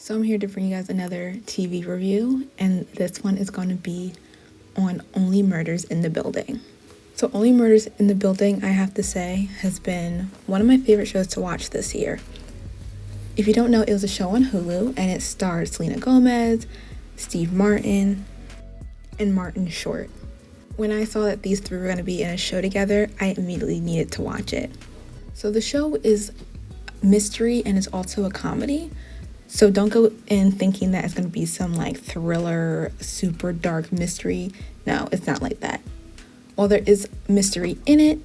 So I'm here to bring you guys another TV review, and this one is going to be on Only Murders in the Building. So Only Murders in the Building, I have to say, has been one of my favorite shows to watch this year. If you don't know, it was a show on Hulu, and it starred Selena Gomez, Steve Martin, and Martin Short. When I saw that these three were going to be in a show together, I immediately needed to watch it. So the show is mystery and it's also a comedy. So don't go in thinking that it's going to be some like thriller, super dark mystery. No, it's not like that. While there is mystery in it,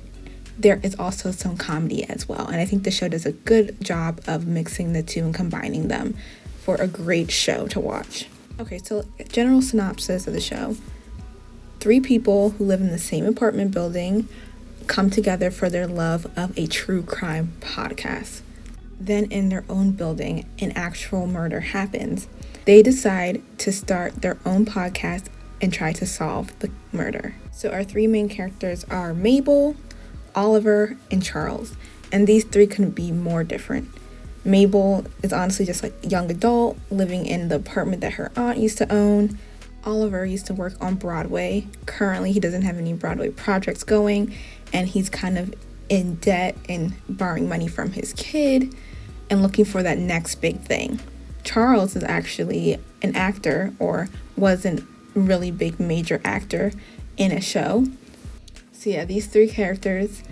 there is also some comedy as well. And I think the show does a good job of mixing the two and combining them for a great show to watch. Okay, so general synopsis of the show. 3 people who live in the same apartment building come together for their love of a true crime podcast. Then in their own building, an actual murder happens. They decide to start their own podcast and try to solve the murder. So our 3 main characters are Mabel, Oliver, and Charles. And these 3 couldn't be more different. Mabel is honestly just like a young adult living in the apartment that her aunt used to own. Oliver used to work on Broadway. Currently, he doesn't have any Broadway projects going, and he's kind of in debt and borrowing money from his kid and looking for that next big thing. Charles is actually an actor, or was a really big major actor in a show. So yeah, these 3 characters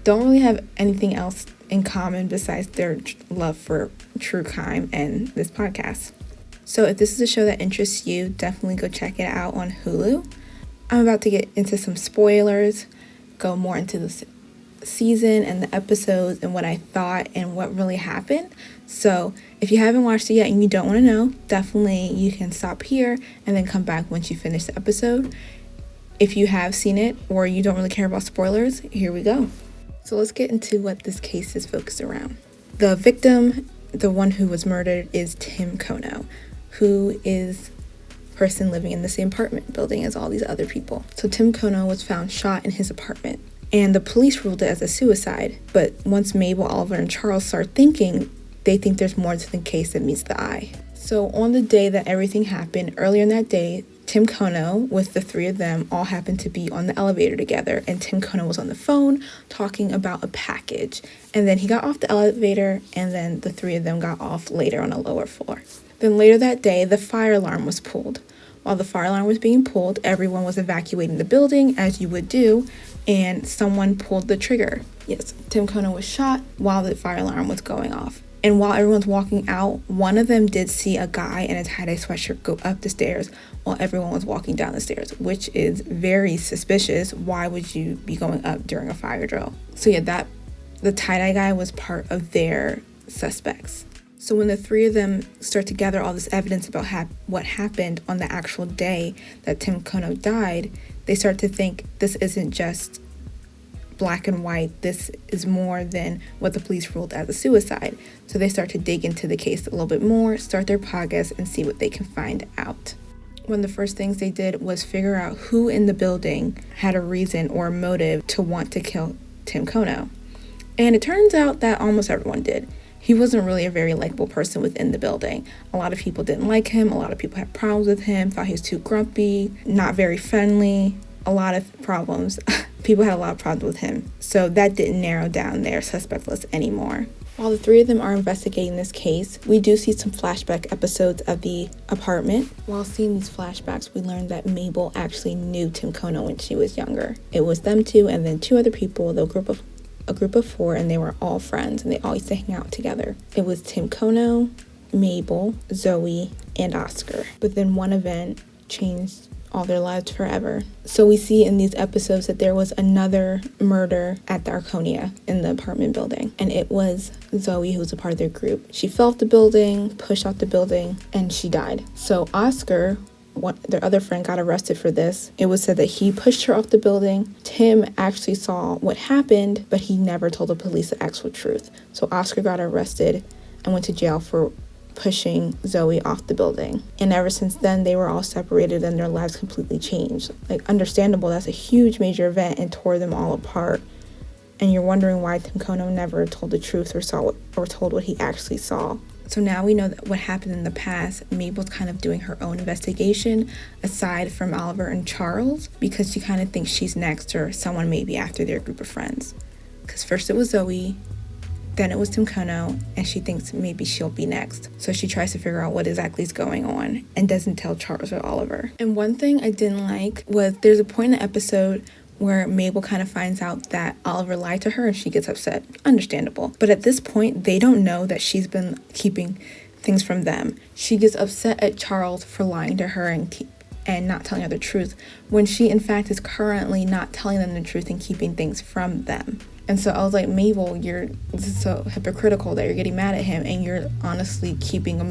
don't really have anything else in common besides their love for true crime and this podcast. So if this is a show that interests you, definitely go check it out on Hulu. I'm about to get into some spoilers, go more into the season and the episodes and what I thought and what really happened. So if you haven't watched it yet and you don't want to know, definitely you can stop here and then come back once you finish the episode. If you have seen it or you don't really care about spoilers, here we go. So let's get into what this case is focused around. The victim, the one who was murdered, is Tim Kono, who is a person living in the same apartment building as all these other people. So Tim Kono was found shot in his apartment, and the police ruled it as a suicide. But once Mabel, Oliver, and Charles start thinking, they think there's more to the case than meets the eye. So on the day that everything happened, earlier in that day, Tim Kono, with the 3 of them, all happened to be on the elevator together, and Tim Kono was on the phone talking about a package. And then he got off the elevator, and then the 3 of them got off later on a lower floor. Then later that day, the fire alarm was pulled. While the fire alarm was being pulled, everyone was evacuating the building, as you would do, and someone pulled the trigger. Yes, Tim Kono was shot while the fire alarm was going off. And while everyone's walking out, one of them did see a guy in a tie-dye sweatshirt go up the stairs while everyone was walking down the stairs, which is very suspicious. Why would you be going up during a fire drill? So yeah, the tie-dye guy was part of their suspects. So when the 3 of them start to gather all this evidence about what happened on the actual day that Tim Kono died, they start to think this isn't just black and white. This is more than what the police ruled as a suicide. So they start to dig into the case a little bit more, start their podcast, and see what they can find out. One of the first things they did was figure out who in the building had a reason or a motive to want to kill Tim Kono. And it turns out that almost everyone did. He wasn't really a very likable person within the building. A lot of people didn't like him. A lot of people had problems with him, thought he was too grumpy, not very friendly. A lot of problems. People had a lot of problems with him. So that didn't narrow down their suspect list anymore. While the 3 of them are investigating this case, we do see some flashback episodes of the apartment. While seeing these flashbacks, we learned that Mabel actually knew Tim Kono when she was younger. It was them 2 and then 2 other people, a group of 4, and they were all friends, and they all used to hang out together. It was Tim Kono, Mabel, Zoe, and Oscar. But then one event changed all their lives forever. So we see in these episodes that there was another murder at the Arconia in the apartment building, and it was Zoe who was a part of their group. She fell off the building, pushed off the building, and she died. So Oscar, their other friend, got arrested for this. It was said that he pushed her off the building. Tim actually saw what happened, but he never told the police the actual truth. So Oscar got arrested and went to jail for pushing Zoe off the building. And ever since then, they were all separated and their lives completely changed. Like, understandable, that's a huge major event and tore them all apart. And you're wondering why Tim Kono never told the truth or told what he actually saw. So now we know that what happened in the past. Mabel's kind of doing her own investigation aside from Oliver and Charles, because she kind of thinks she's next, or someone maybe after their group of friends. Because first it was Zoe, then it was Tim Kono, and she thinks maybe she'll be next. So she tries to figure out what exactly is going on and doesn't tell Charles or Oliver. And one thing I didn't like was there's a point in the episode where Mabel kind of finds out that Oliver lied to her and she gets upset. Understandable. But at this point, they don't know that she's been keeping things from them. She gets upset at Charles for lying to her and not telling her the truth, when she in fact is currently not telling them the truth and keeping things from them. And so I was like, Mabel, this is so hypocritical that you're getting mad at him and you're honestly keeping a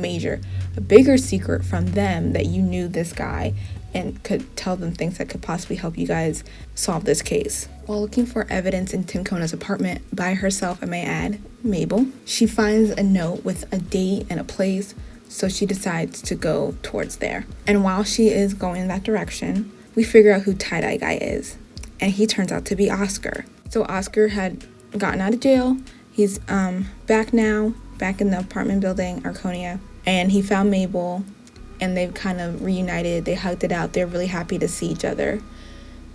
bigger secret from them, that you knew this guy and could tell them things that could possibly help you guys solve this case. While looking for evidence in Tim Kono's apartment by herself, I may add, Mabel, she finds a note with a date and a place, so she decides to go towards there. And while she is going in that direction, we figure out who Tie-Dye Guy is, and he turns out to be Oscar. So Oscar had gotten out of jail. He's back now, back in the apartment building, Arconia, and he found Mabel, and they've kind of reunited. They hugged it out. They're really happy to see each other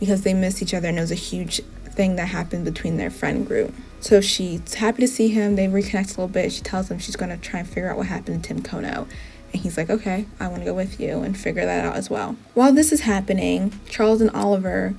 because they miss each other, and it was a huge thing that happened between their friend group. So she's happy to see him. They reconnect a little bit. She tells him she's going to try and figure out what happened to Tim Kono. And he's like, okay, I want to go with you and figure that out as well. While this is happening, Charles and Oliver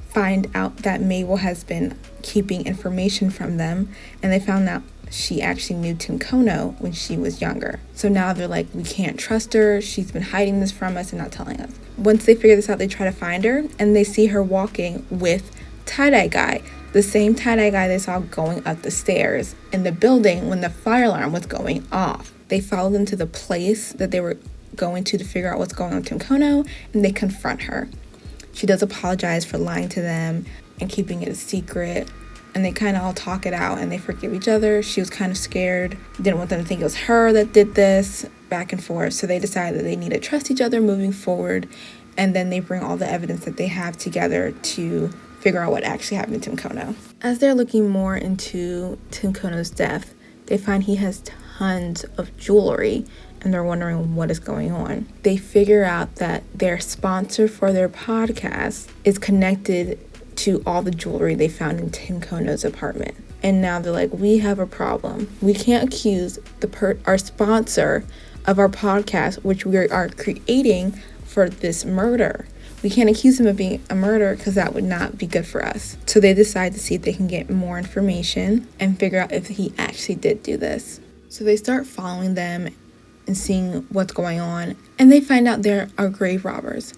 find out that Mabel has been keeping information from them, and they found out she actually knew Tim Kono when she was younger. So now they're like, we can't trust her. She's been hiding this from us and not telling us. Once they figure this out, they try to find her, and they see her walking with Tie-Dye Guy, the same Tie-Dye Guy they saw going up the stairs in the building when the fire alarm was going off. They follow them to the place that they were going to figure out what's going on with Tim Kono, and they confront her. She does apologize for lying to them and keeping it a secret, and they kind of all talk it out and they forgive each other. She was kind of scared, didn't want them to think it was her that did this, back and forth. So they decided that they need to trust each other moving forward, and then they bring all the evidence that they have together to figure out what actually happened to Tim Kono. As they're looking more into Tim Kono's death, they find he has tons of jewelry, and they're wondering what is going on. They figure out that their sponsor for their podcast is connected to all the jewelry they found in Tim Kono's apartment. And now they're like, we have a problem. We can't accuse our sponsor of our podcast, which we are creating for this murder. We can't accuse him of being a murderer because that would not be good for us. So they decide to see if they can get more information and figure out if he actually did do this. So they start following them and seeing what's going on, and they find out there are grave robbers.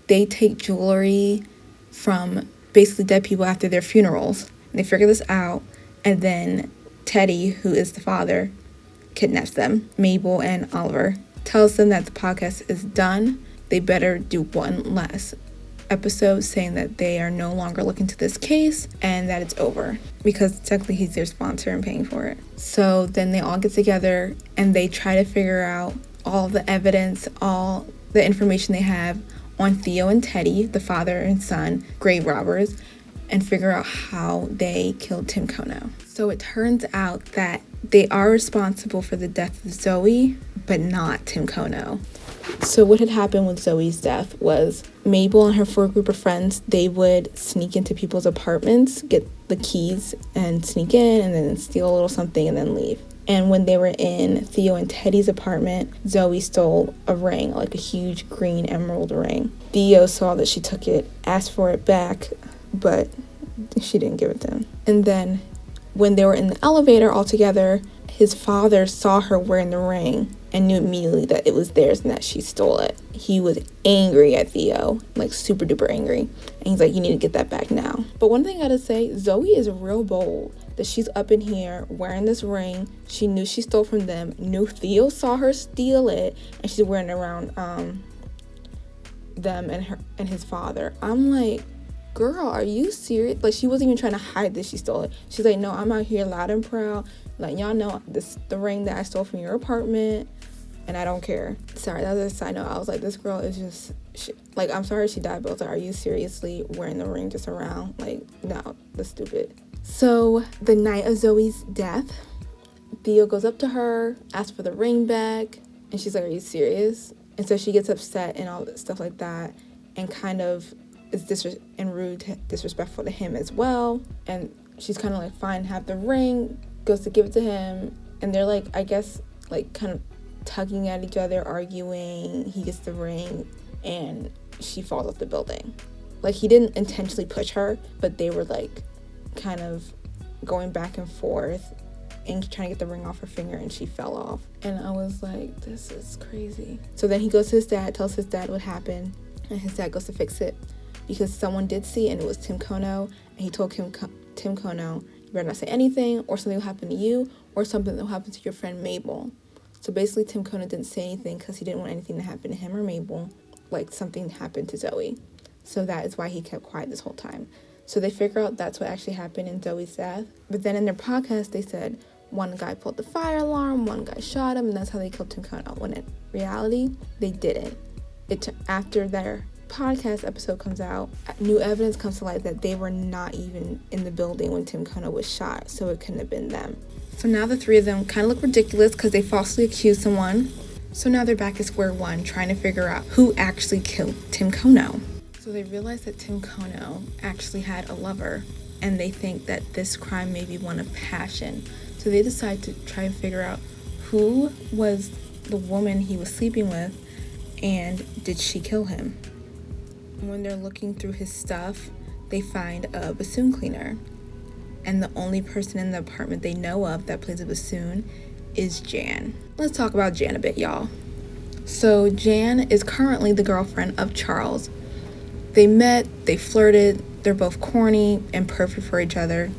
They take jewelry from basically dead people after their funerals. And they figure this out, and then Teddy, who is the father, kidnaps them. Mabel and Oliver tells them that the podcast is done. They better do one last episode saying that they are no longer looking to this case and that it's over, because technically he's their sponsor and paying for it. So then they all get together and they try to figure out all the evidence, all the information they have on Theo and Teddy, the father and son, grave robbers, and figure out how they killed Tim Kono. So it turns out that they are responsible for the death of Zoe, but not Tim Kono. So what had happened with Zoe's death was Mabel and her group of friends, they would sneak into people's apartments, get the keys and sneak in and then steal a little something and then leave. And when they were in Theo and Teddy's apartment, Zoe stole a ring, like a huge green emerald ring. Theo saw that she took it, asked for it back, but she didn't give it to him. And then when they were in the elevator all together, his father saw her wearing the ring and knew immediately that it was theirs and that she stole it. He was angry at Theo, like super duper angry. And he's like, you need to get that back now. But one thing I gotta say, Zoe is real bold that she's up in here wearing this ring. She knew she stole from them, knew Theo saw her steal it, and she's wearing it around them and his father. I'm like, girl, are you serious? Like, she wasn't even trying to hide that she stole it. She's like, no, I'm out here loud and proud. Like, y'all know this the ring that I stole from your apartment, and I don't care. Sorry, that was a side note. I was like, this girl is just, I'm sorry she died, but I was like, are you seriously wearing the ring just around? Like, no, that's stupid. So, the night of Zoe's death, Theo goes up to her, asks for the ring back, and she's like, are you serious? And so she gets upset and all that stuff like that, and kind of is disrespectful to him as well. And she's kind of like, fine, have the ring, goes to give it to him, and they're like, I guess, like kind of tugging at each other, arguing. He gets the ring, and she falls off the building. Like, he didn't intentionally push her, but they were like kind of going back and forth and trying to get the ring off her finger, and she fell off. And I was like, this is crazy. So then he goes to his dad, tells his dad what happened, and his dad goes to fix it because someone did see, and it was Tim Kono, and he told Tim Kono, you better not say anything, or something will happen to you, or something that will happen to your friend Mabel. So basically Tim Kono didn't say anything because he didn't want anything to happen to him or Mabel, like something happened to Zoe. So that is why he kept quiet this whole time. So they figure out that's what actually happened in Zoe's death. But then in their podcast, they said one guy pulled the fire alarm, one guy shot him, and that's how they killed Tim Kono. When in reality, they didn't. After their podcast episode comes out, new evidence comes to light that they were not even in the building when Tim Kono was shot, so it couldn't have been them. So now the three of them kind of look ridiculous because they falsely accused someone. So now they're back at square one, trying to figure out who actually killed Tim Kono. So they realize that Tim Kono actually had a lover, and they think that this crime may be one of passion. So they decide to try and figure out who was the woman he was sleeping with, and did she kill him? When they're looking through his stuff, they find a bassoon cleaner. And the only person in the apartment they know of that plays a bassoon is Jan. Let's talk about Jan a bit, y'all. So Jan is currently the girlfriend of Charles. They met, they flirted, they're both corny and perfect for each other.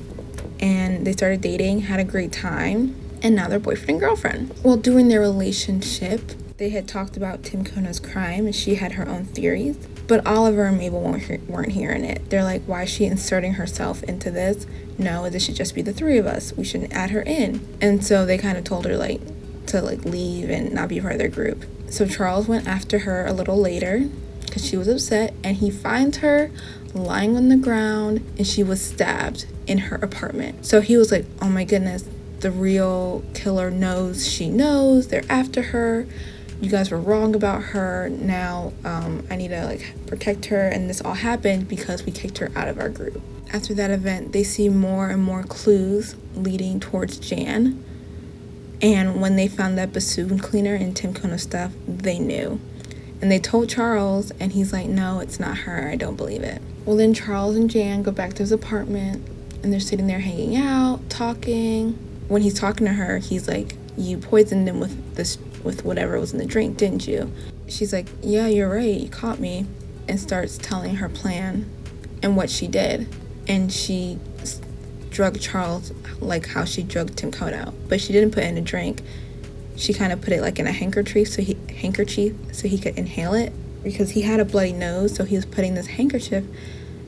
And they started dating, had a great time, and now they're boyfriend and girlfriend. Well, during their relationship, they had talked about Tim Kono's crime, and she had her own theories. But Oliver and Mabel weren't hearing it. They're like, why is she inserting herself into this? No, this should just be the three of us. We shouldn't add her in. And so they kind of told her to leave and not be part of their group. So Charles went after her a little later because she was upset, and he finds her lying on the ground, and she was stabbed in her apartment. So he was like, oh my goodness, the real killer knows she knows. They're after her. You guys were wrong about her. Now I need to protect her, and this all happened because we kicked her out of our group. After that event, they see more and more clues leading towards Jan, and when they found that bassoon cleaner and Tim Kono stuff, they knew. And they told Charles, and he's like, no, it's not her, I don't believe it. Well, then Charles and Jan go back to his apartment, and they're sitting there hanging out, talking. When he's talking to her, he's like, you poisoned him with whatever was in the drink, didn't you? She's like, yeah, you're right, you caught me. And starts telling her plan and what she did. And she drugged Charles like how she drugged Tim Kono, but she didn't put it in a drink. She kind of put it in a handkerchief so he could inhale it, because he had a bloody nose. So he was putting this handkerchief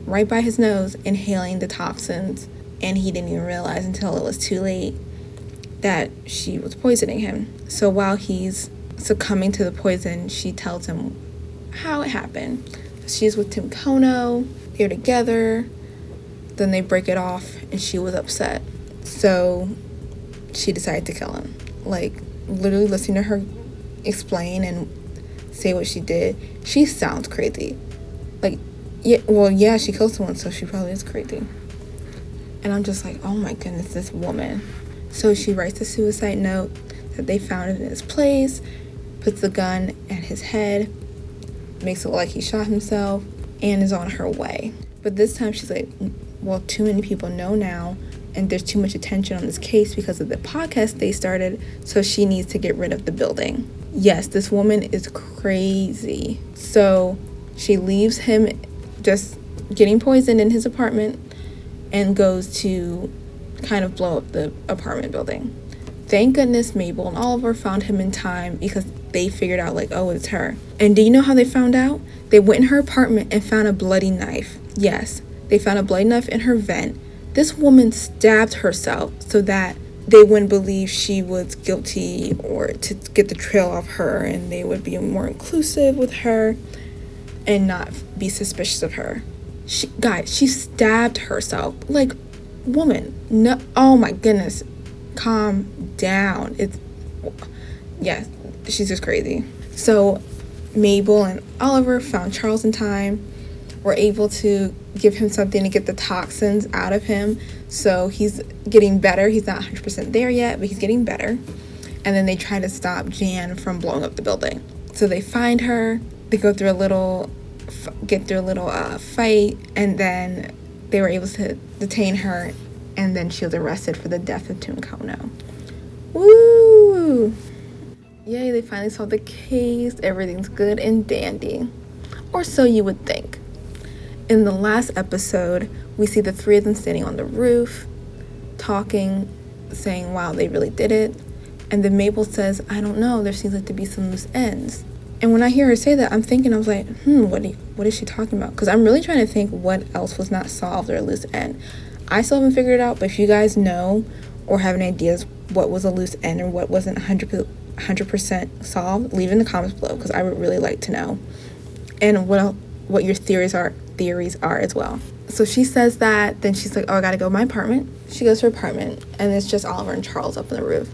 right by his nose, inhaling the toxins, and he didn't even realize until it was too late that she was poisoning him. So while he's succumbing to the poison, she tells him how it happened. She's with Tim Kono, they're together, then they break it off, and she was upset. So she decided to kill him. Literally listening to her explain and say what she did, she sounds crazy. Yeah, she killed someone, so she probably is crazy. And I'm just like, oh my goodness, this woman. So she writes a suicide note that they found in his place, puts the gun at his head, makes it look like he shot himself, and is on her way. But this time she's like, well, too many people know now, and there's too much attention on this case because of the podcast they started, so she needs to get rid of the building. Yes, this woman is crazy. So she leaves him just getting poisoned in his apartment and goes to kind of blow up the apartment building. Thank goodness Mabel and Oliver found him in time, because they figured out oh, it's her. And do you know how they found out? They went in her apartment and found a bloody knife. Yes, they found a bloody knife in her vent. This woman stabbed herself so that they wouldn't believe she was guilty, or to get the trail off her, and they would be more inclusive with her and not be suspicious of her. She stabbed herself. Woman, no, oh my goodness. calm down. Yeah, she's just crazy. So Mabel and Oliver found Charles in time, were able to give him something to get the toxins out of him. So he's getting better. He's not 100% there yet, but he's getting better. And then they try to stop Jan from blowing up the building. So they find her. They go through a little fight, and then they were able to detain her, and then she was arrested for the death of Tunkono. Woo! Yay, they finally solved the case. Everything's good and dandy. Or so you would think. In the last episode, we see the three of them standing on the roof, talking, saying, wow, they really did it. And then Mabel says, I don't know, there seems like to be some loose ends. And when I hear her say that, I'm thinking, I was like, what is she talking about? Because I'm really trying to think what else was not solved or a loose end. I still haven't figured it out, but if you guys know or have any ideas what was a loose end or what wasn't 100% solved, leave in the comments below, because I would really like to know. And what your theories are as well. So she says that, then she's like, oh, I gotta go to my apartment. She goes to her apartment, and it's just Oliver and Charles up on the roof.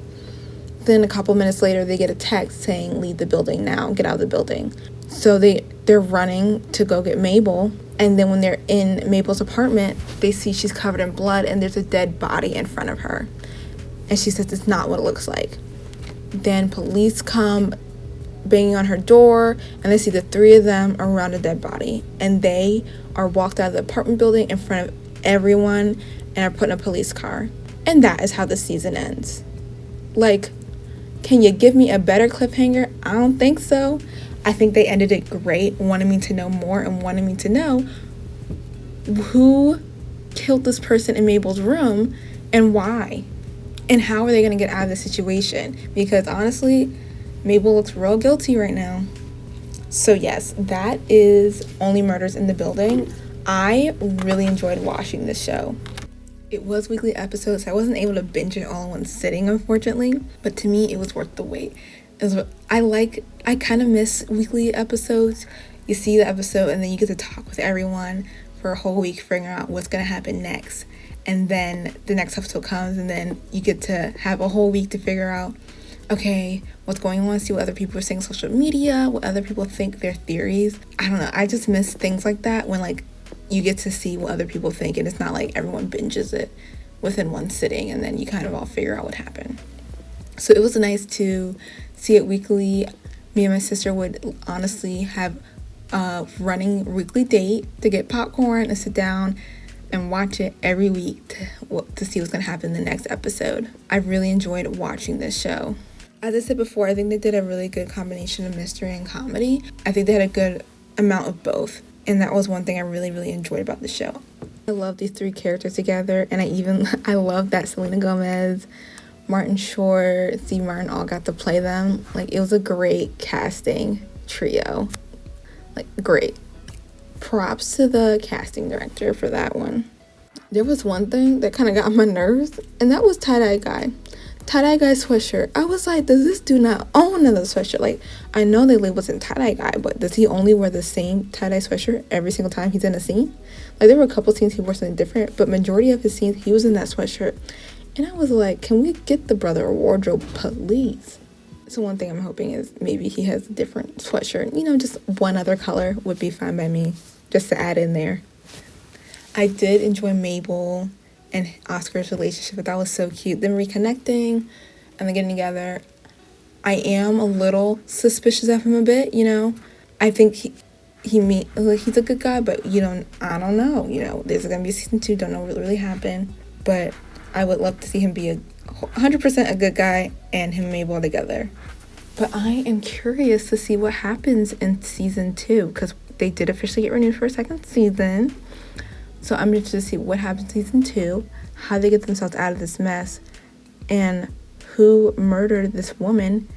Then a couple minutes later, they get a text saying, leave the building now, get out of the building. So they're running to go get Mabel, and then when they're in Mabel's apartment, they see she's covered in blood, and there's a dead body in front of her. And she says it's not what it looks like. Then police come banging on her door, and they see the three of them around a dead body, and they are walked out of the apartment building in front of everyone and are put in a police car. And that is how the season ends. Like, can you give me a better cliffhanger? I don't think so. I think they ended it great, wanting me to know more and wanting me to know who killed this person in Mabel's room and why, and how are they going to get out of the situation, because honestly, Mabel looks real guilty right now. So yes, that is Only Murders in the Building. I really enjoyed watching this show. It was weekly episodes, so I wasn't able to binge it all in one sitting, unfortunately. But to me, it was worth the wait. I kind of miss weekly episodes. You see the episode, and then you get to talk with everyone for a whole week, figuring out what's going to happen next. And then the next episode comes, and then you get to have a whole week to figure out, okay, what's going on, see what other people are saying on social media, what other people think, their theories. I don't know, I just miss things like that when, like, you get to see what other people think, and it's not like everyone binges it within one sitting, and then you kind of all figure out what happened. So it was nice to see it weekly. Me and my sister would honestly have a running weekly date to get popcorn and sit down and watch it every week to see what's going to happen in the next episode. I really enjoyed watching this show. As I said before, I think they did a really good combination of mystery and comedy. I think they had a good amount of both, and that was one thing I really, really enjoyed about the show. I love these three characters together, and I love that Selena Gomez, Martin Short, Steve Martin all got to play them. Like, it was a great casting trio. Like, great. Props to the casting director for that one. There was one thing that kind of got on my nerves, and that was Tie-Dye Guy. Tie-Dye Guy sweatshirt. I was like, does this dude not own another sweatshirt? Like, I know they labeled it Tie-Dye Guy, but does he only wear the same tie-dye sweatshirt every single time he's in a scene? Like, there were a couple scenes he wore something different, but majority of his scenes, he was in that sweatshirt. And I was like, can we get the brother a wardrobe, please? So one thing I'm hoping is maybe he has a different sweatshirt. You know, just one other color would be fine by me, just to add in there. I did enjoy Mabel and Oscar's relationship. That was so cute. Them reconnecting and then getting together. I am a little suspicious of him a bit, you know. I think he's a good guy, but I don't know. You know, there's gonna be a season 2. Don't know what really happened, but I would love to see him be 100% a good guy and him and Mabel together. But I am curious to see what happens in season 2, because they did officially get renewed for a second season. So I'm interested to see what happens in season 2, how they get themselves out of this mess, and who murdered this woman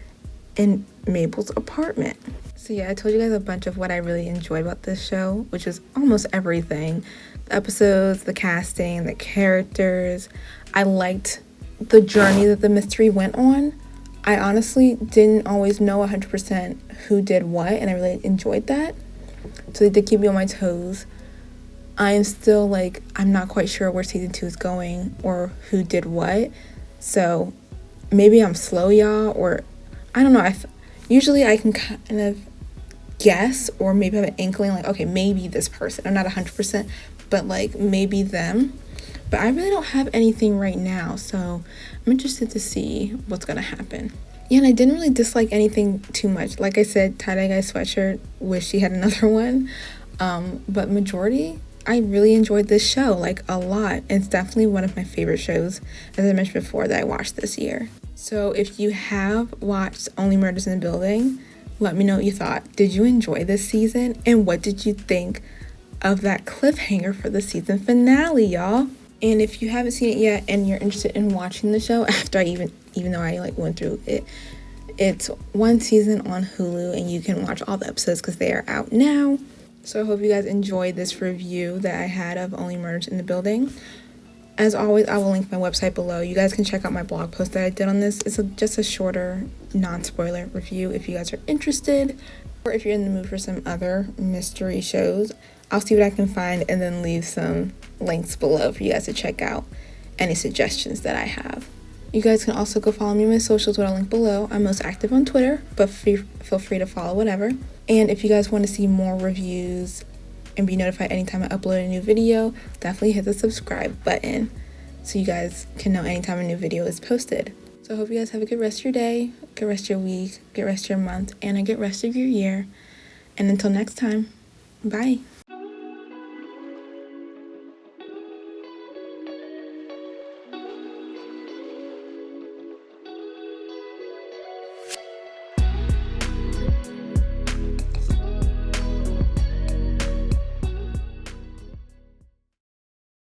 in Mabel's apartment. So yeah, I told you guys a bunch of what I really enjoyed about this show, which is almost everything. The episodes, the casting, the characters. I liked the journey that the mystery went on. I honestly didn't always know 100% who did what, and I really enjoyed that. So they did keep me on my toes. I am still I'm not quite sure where season 2 is going or who did what. So maybe I'm slow, y'all, or I don't know. Usually I can kind of guess, or maybe have an inkling, like, okay, maybe this person. I'm not 100%, but like maybe them. But I really don't have anything right now, so I'm interested to see what's gonna happen. Yeah, and I didn't really dislike anything too much. Like I said, tie-dye guy sweatshirt, wish she had another one. But majority, I really enjoyed this show, like a lot. It's definitely one of my favorite shows, as I mentioned before, that I watched this year. So if you have watched Only Murders in the Building, let me know what you thought. Did you enjoy this season? And what did you think of that cliffhanger for the season finale, y'all? And if you haven't seen it yet and you're interested in watching the show after even though I like went through it, it's one season on Hulu and you can watch all the episodes because they are out now. So I hope you guys enjoyed this review that I had of Only Murders in the Building. As always, I will link my website below. You guys can check out my blog post that I did on this. It's just a shorter, non-spoiler review if you guys are interested, or if you're in the mood for some other mystery shows. I'll see what I can find and then leave some links below for you guys to check out any suggestions that I have. You guys can also go follow me on my socials, which I'll link below. I'm most active on Twitter, but feel free to follow whatever. And if you guys want to see more reviews and be notified anytime I upload a new video, definitely hit the subscribe button so you guys can know anytime a new video is posted. So I hope you guys have a good rest of your day, good rest of your week, good rest of your month, and a good rest of your year. And until next time, bye.